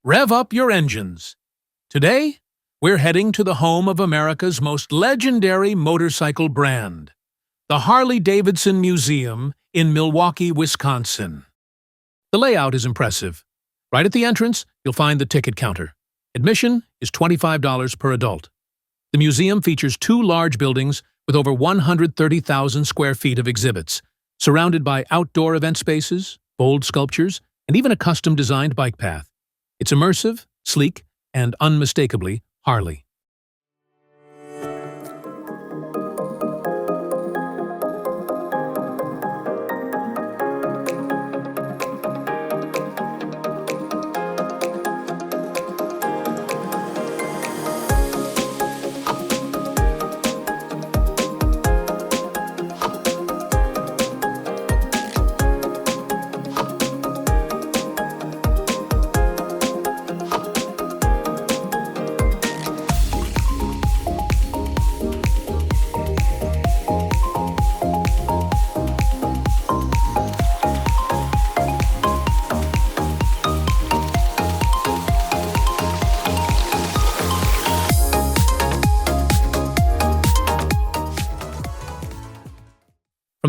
Rev up your engines. Today, we're heading to the home of America's most legendary motorcycle brand, the Harley-Davidson Museum in Milwaukee, Wisconsin. The layout is impressive. Right at the entrance, you'll find the ticket counter. Admission is $25 per adult. The museum features two large buildings with over 130,000 square feet of exhibits, surrounded by outdoor event spaces, bold sculptures, and even a custom-designed bike path. It's immersive, sleek, and unmistakably Harley.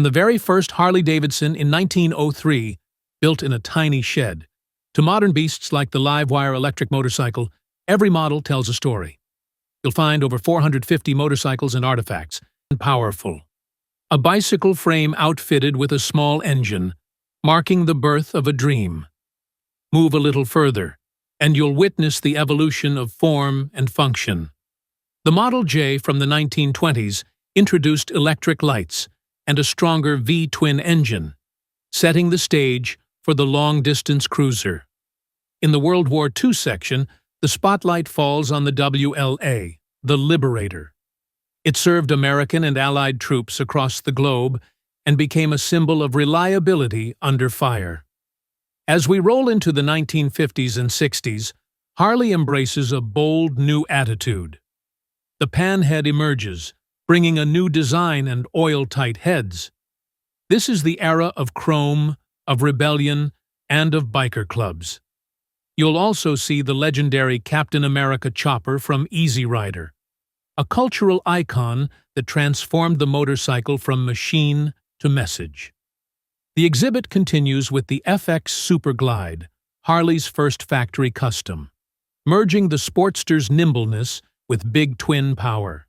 From the very first Harley-Davidson in 1903, built in a tiny shed, to modern beasts like the live-wire electric motorcycle, every model tells a story. You'll find over 450 motorcycles and artifacts, and powerful. A bicycle frame outfitted with a small engine, marking the birth of a dream. Move a little further, and you'll witness the evolution of form and function. The Model J from the 1920s introduced electric lights and a stronger V-twin engine, setting the stage for the long-distance cruiser. In the World War II section, the spotlight falls on the WLA, the Liberator. It served American and Allied troops across the globe and became a symbol of reliability under fire. As we roll into the 1950s and 60s, Harley embraces a bold new attitude. The panhead emerges, bringing a new design and oil-tight heads. This is the era of chrome, of rebellion, and of biker clubs. You'll also see the legendary Captain America chopper from Easy Rider, a cultural icon that transformed the motorcycle from machine to message. The exhibit continues with the FX Super Glide, Harley's first factory custom, merging the Sportster's nimbleness with big twin power.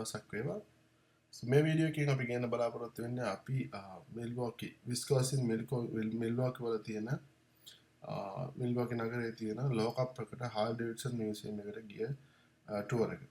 දවසක් වේවා. මේ video එකෙන් අපි ගන්න බලාපොරොත්තු වෙන්නේ අපි Milwaukee Wisconsin Milwaukee වල තියෙන Milwaukee නගරයේ තියෙන ලෝක ප්‍රකට Harley-Davidson Museum එකට ගිය ටුවර් එක.